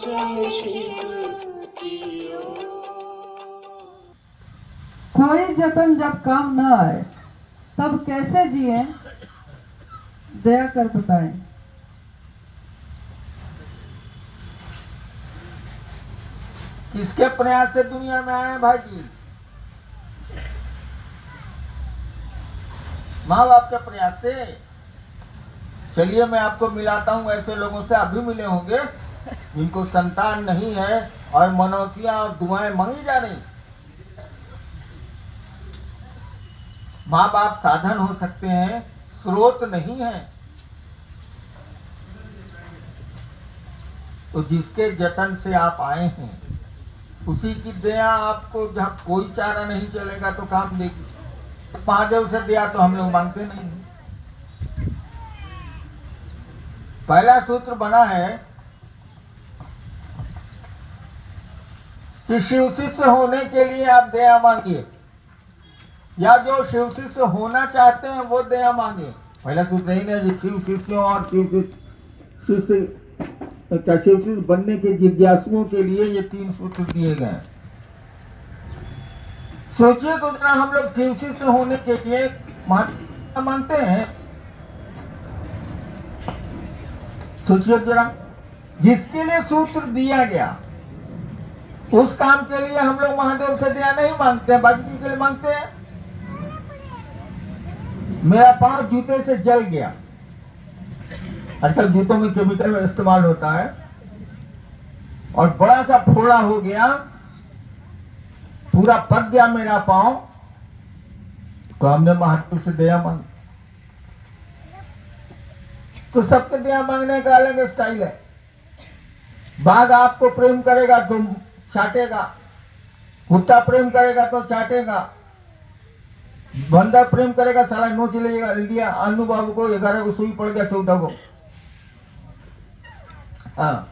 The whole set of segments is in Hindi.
जय शिव की ओर। कोई जतन जब काम न आए तब कैसे जिए, दया कर बताएं। किसके प्रयास से दुनिया में आए भाई जी? माँ बाप के प्रयास से। चलिए मैं आपको मिलाता हूँ ऐसे लोगों से, आप भी मिले होंगे जिनको संतान नहीं है और मनौतियां और दुआएं मांगी जा रही। माँ बाप साधन हो सकते हैं, स्रोत नहीं है। तो जिसके जतन से आप आए हैं उसी की दया आपको, जब कोई चारा नहीं चलेगा तो काम देगी। महादेव से दया तो हम लोग मांगते नहीं। पहला सूत्र बना है कि शिव शिष्य होने के लिए आप दया मांगिए, या जो शिव शिष्य होना चाहते हैं वो दया मांगे। पहला सूत्र यही नहीं, शिव शिष्यों और शिव शिष्य बनने के जिज्ञासुओं के लिए ये 3 सूत्र दिए गए। सोचिए तो जरा, हम लोग शिव शिष्य होने के लिए मानते हैं। सोचिए जरा, जिसके लिए सूत्र दिया गया उस काम के लिए हम लोग महादेव से दया नहीं मांगते हैं, बाकी के लिए मांगते हैं। मेरा पांव जूते से जल गया, आजकल जूतों में केमिकल इस्तेमाल होता है, और बड़ा सा फोड़ा हो गया, पूरा पक गया मेरा पांव, तो हमने महादेव से दया मांगी। तो सबके दया मांगने का अलग स्टाइल है। बाघ आपको प्रेम करेगा तो चाटेगा, कुत्ता प्रेम करेगा तो चाटेगा, बंदर प्रेम करेगा साला नोच लेगा। लिया अनु बाबू को 11 को सुई पड़ गया, 14 को। हाँ,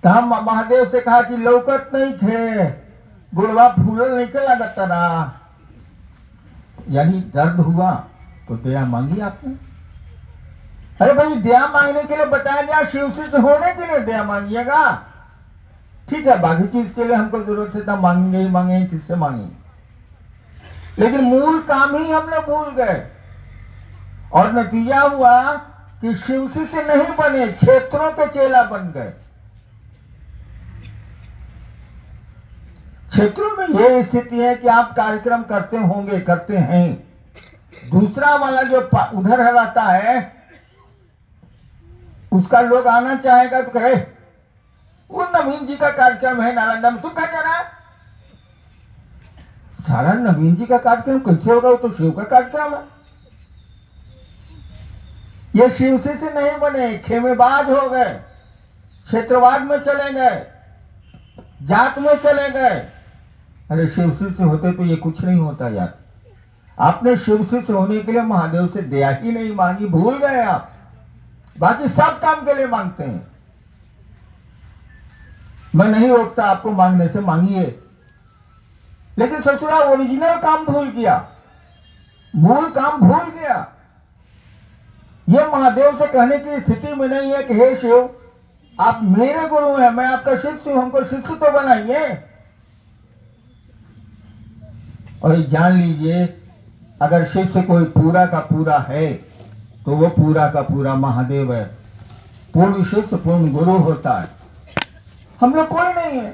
तो हम महादेव से कहा कि लौकत नहीं थे, गुड़वा फूल निकल लगता रहा, यानी दर्द हुआ तो दया मांगी आपने। अरे भाई, दया मांगने के लिए बताया गया, शिव शिष्य होने के लिए दया मांगिएगा। ठीक है, बाकी चीज के लिए हमको जरूरत है तब मांगेंगे ही मांगेंगे, किससे मांगेंगे, लेकिन मूल काम ही हम लोग भूल गए। और नतीजा हुआ कि शिव शिष्य नहीं बने, क्षेत्रों के चेला बन गए। क्षेत्रों में यह स्थिति है कि आप कार्यक्रम करते होंगे, करते हैं, दूसरा वाला जो उधर रहता है उसका लोग आना चाहेगा तो कहे वो नवीन जी का कार्यक्रम है नालंदा में, तुम कहा जा रहा है? सारा नवीन जी का कार्यक्रम कैसे होगा, वो तो शिव का कार्यक्रम है। ये शिव से नहीं बने, खेमेबाज हो गए, क्षेत्रवाद में चले गए, जात में चले गए। अरे शिव शिष्य होते तो ये कुछ नहीं होता यार। आपने शिव शिष्य होने के लिए महादेव से दया ही नहीं मांगी, भूल गए आप। बाकी सब काम के लिए मांगते हैं। मैं नहीं रोकता आपको मांगने से, मांगिए, लेकिन ससुरा ओरिजिनल काम भूल गया, मूल काम भूल गया। यह महादेव से कहने की स्थिति में नहीं है कि हे शिव आप मेरे गुरु हैं, मैं आपका शिष्य हूं, हमको शिष्य तो बनाइए। और जान लीजिए, अगर शिष्य कोई पूरा का पूरा है तो वो पूरा का पूरा महादेव है। पूर्ण शिष्य पूर्ण गुरु होता है, हम लोग कोई नहीं है।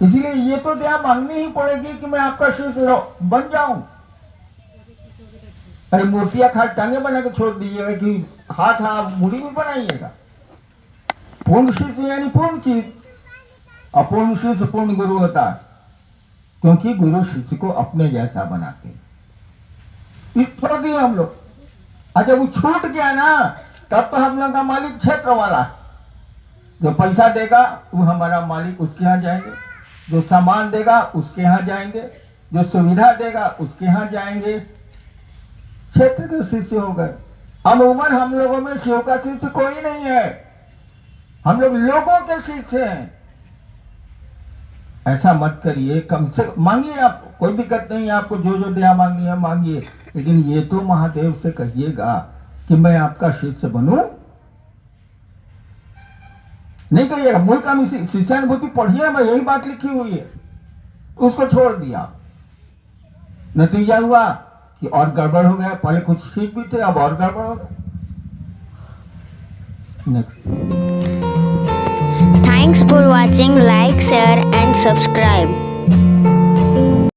इसलिए ये तो दया मांगनी ही पड़ेगी कि मैं आपका शिष्य बन जाऊं। अरे मूर्तियां खाट टांगे बना के छोड़ दीजिएगा कि हाथ मुड़ी भी बनाइएगा। पूर्ण शिष्य यानी पूर्ण चीज, अपूर्ण शिष्य पूर्ण गुरु होता है, क्योंकि गुरु शिष्य को अपने जैसा बनाते हैं। छोड़ दिए हम लोग। अच्छा, वो छूट गया ना, तब तो हम लोग का मालिक क्षेत्र वाला है। जो पैसा देगा वो हमारा मालिक, उसके यहाँ जाएंगे। जो सामान देगा उसके यहाँ जाएंगे, जो सुविधा देगा उसके यहाँ जाएंगे। क्षेत्र के शिष्य हो गए। अमूमन हम लोगों में शिव का शिष्य कोई नहीं है, हम लोग लोगों के शिष्य हैं। ऐसा मत करिए, कम से मांगिए, आप कोई दिक्कत नहीं है, आपको जो जो दया मांगनी है मांगिए, लेकिन ये तो महादेव से कहिएगा कि मैं आपका शिष्य बनूं। नहीं कहिएगा मूल काम शिष्यानुभूति पढ़िए ना, यही बात लिखी हुई है, तो उसको छोड़ दिया। नतीजा हुआ कि और गड़बड़ हो गया, पहले कुछ ठीक भी थे अब और गड़बड़ हो गया। Next. Thanks for watching. Like, share and subscribe.